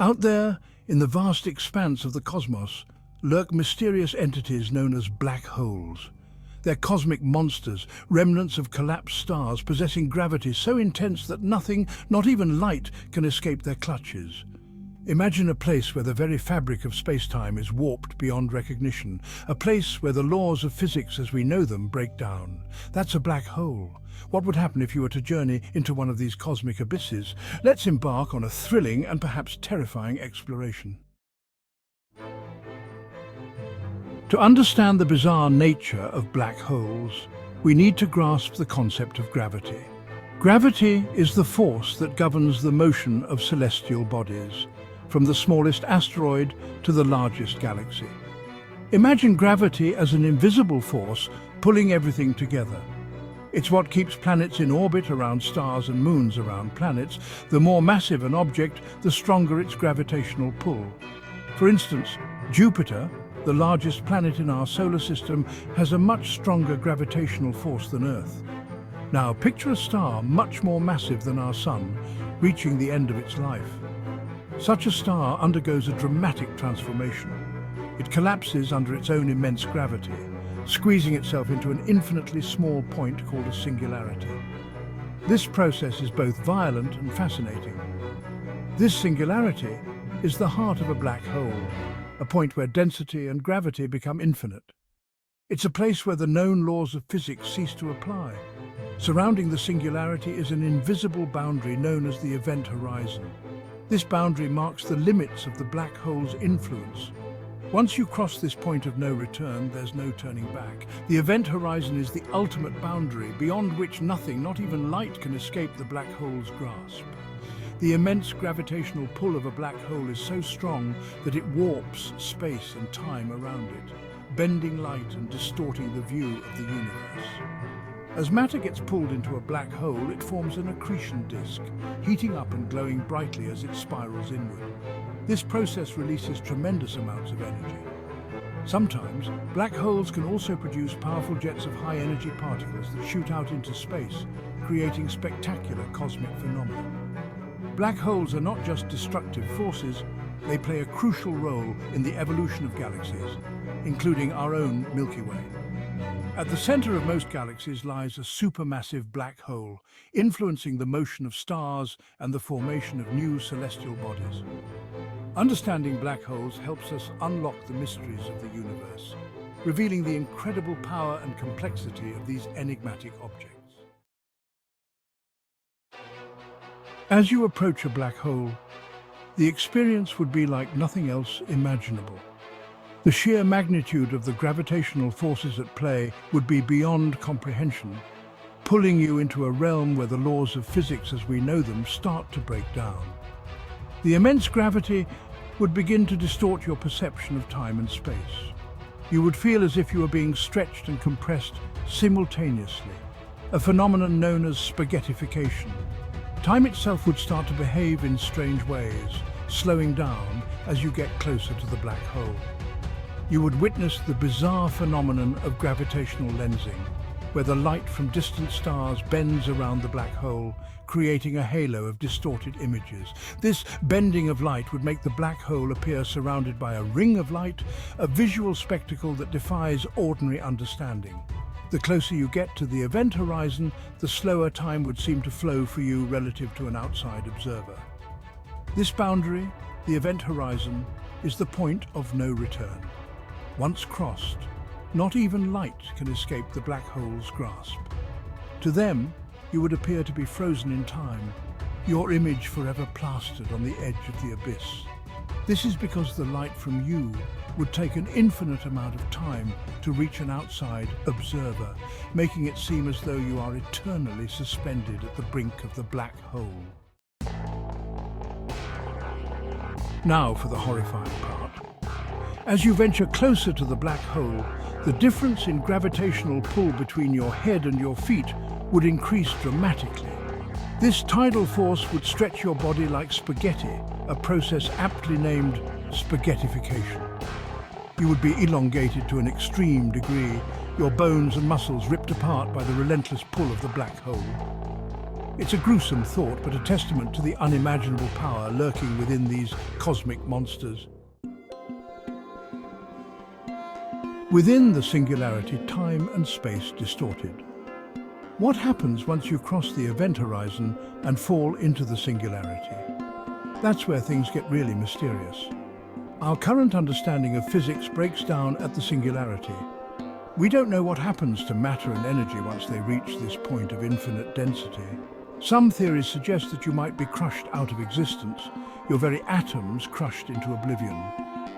Out there, in the vast expanse of the cosmos, lurk mysterious entities known as black holes. They're cosmic monsters, remnants of collapsed stars possessing gravity so intense that nothing, not even light, can escape their clutches. Imagine a place where the very fabric of space-time is warped beyond recognition, a place where the laws of physics as we know them break down. That's a black hole. What would happen if you were to journey into one of these cosmic abysses? Let's embark on a thrilling and perhaps terrifying exploration. To understand the bizarre nature of black holes, we need to grasp the concept of gravity. Gravity is the force that governs the motion of celestial bodies, from the smallest asteroid to the largest galaxy. Imagine gravity as an invisible force pulling everything together. It's what keeps planets in orbit around stars and moons around planets. The more massive an object, the stronger its gravitational pull. For instance, Jupiter, the largest planet in our solar system, has a much stronger gravitational force than Earth. Now, picture a star much more massive than our Sun, reaching the end of its life. Such a star undergoes a dramatic transformation. It collapses under its own immense gravity, squeezing itself into an infinitely small point called a singularity. This process is both violent and fascinating. This singularity is the heart of a black hole, a point where density and gravity become infinite. It's a place where the known laws of physics cease to apply. Surrounding the singularity is an invisible boundary known as the event horizon. This boundary marks the limits of the black hole's influence. Once you cross this point of no return, there's no turning back. The event horizon is the ultimate boundary, beyond which nothing, not even light, can escape the black hole's grasp. The immense gravitational pull of a black hole is so strong that it warps space and time around it, bending light and distorting the view of the universe. As matter gets pulled into a black hole, it forms an accretion disk, heating up and glowing brightly as it spirals inward. This process releases tremendous amounts of energy. Sometimes, black holes can also produce powerful jets of high-energy particles that shoot out into space, creating spectacular cosmic phenomena. Black holes are not just destructive forces, they play a crucial role in the evolution of galaxies, including our own Milky Way. At the center of most galaxies lies a supermassive black hole, influencing the motion of stars and the formation of new celestial bodies. Understanding black holes helps us unlock the mysteries of the universe, revealing the incredible power and complexity of these enigmatic objects. As you approach a black hole, the experience would be like nothing else imaginable. The sheer magnitude of the gravitational forces at play would be beyond comprehension, pulling you into a realm where the laws of physics as we know them start to break down. The immense gravity would begin to distort your perception of time and space. You would feel as if you were being stretched and compressed simultaneously, a phenomenon known as spaghettification. Time itself would start to behave in strange ways, slowing down as you get closer to the black hole. You would witness the bizarre phenomenon of gravitational lensing, where the light from distant stars bends around the black hole, creating a halo of distorted images. This bending of light would make the black hole appear surrounded by a ring of light, a visual spectacle that defies ordinary understanding. The closer you get to the event horizon, the slower time would seem to flow for you relative to an outside observer. This boundary, the event horizon, is the point of no return. Once crossed, not even light can escape the black hole's grasp. To them, you would appear to be frozen in time, your image forever plastered on the edge of the abyss. This is because the light from you would take an infinite amount of time to reach an outside observer, making it seem as though you are eternally suspended at the brink of the black hole. Now for the horrifying part. As you venture closer to the black hole, the difference in gravitational pull between your head and your feet would increase dramatically. This tidal force would stretch your body like spaghetti, a process aptly named Spaghettification. You would be elongated to an extreme degree, your bones and muscles ripped apart by the relentless pull of the black hole. It's a gruesome thought, but a testament to the unimaginable power lurking within these cosmic monsters. Within the singularity, time and space distorted. What happens once you cross the event horizon and fall into the singularity? That's where things get really mysterious. Our current understanding of physics breaks down at the singularity. We don't know what happens to matter and energy once they reach this point of infinite density. Some theories suggest that you might be crushed out of existence, your very atoms crushed into oblivion.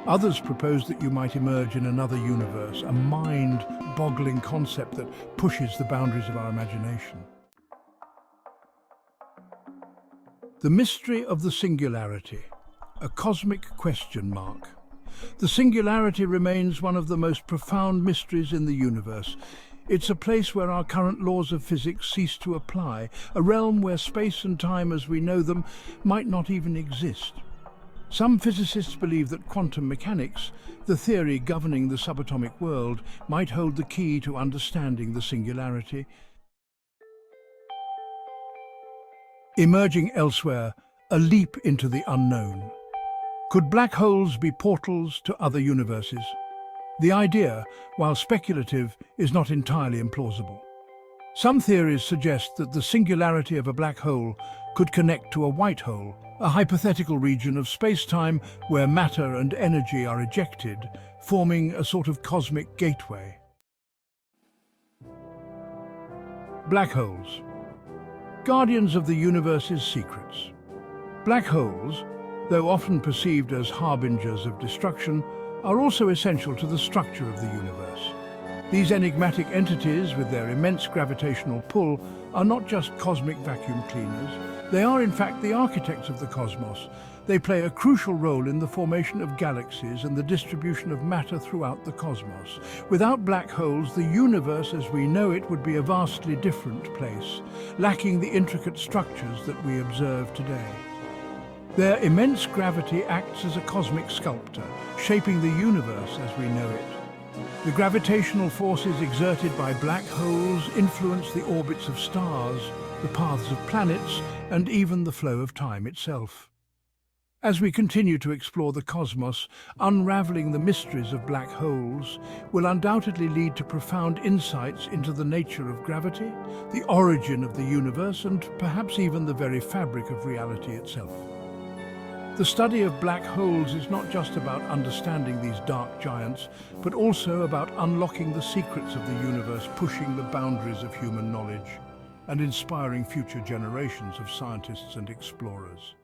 Others propose that you might emerge in another universe, a mind-boggling concept that pushes the boundaries of our imagination. The mystery of the singularity, a cosmic question mark. The singularity remains one of the most profound mysteries in the universe. It's a place where our current laws of physics cease to apply, a realm where space and time as we know them might not even exist. Some physicists believe that quantum mechanics, the theory governing the subatomic world, might hold the key to understanding the singularity. Emerging elsewhere, a leap into the unknown. Could black holes be portals to other universes? The idea, while speculative, is not entirely implausible. Some theories suggest that the singularity of a black hole could connect to a white hole, a hypothetical region of space-time where matter and energy are ejected, forming a sort of cosmic gateway. Black holes, guardians of the universe's secrets. Black holes, though often perceived as harbingers of destruction, are also essential to the structure of the universe. These enigmatic entities, with their immense gravitational pull, are not just cosmic vacuum cleaners. They are, in fact, the architects of the cosmos. They play a crucial role in the formation of galaxies and the distribution of matter throughout the cosmos. Without black holes, the universe as we know it would be a vastly different place, lacking the intricate structures that we observe today. Their immense gravity acts as a cosmic sculptor, shaping the universe as we know it. The gravitational forces exerted by black holes influence the orbits of stars, the paths of planets, and even the flow of time itself. As we continue to explore the cosmos, unraveling the mysteries of black holes will undoubtedly lead to profound insights into the nature of gravity, the origin of the universe, and perhaps even the very fabric of reality itself. The study of black holes is not just about understanding these dark giants, but also about unlocking the secrets of the universe, pushing the boundaries of human knowledge, and inspiring future generations of scientists and explorers.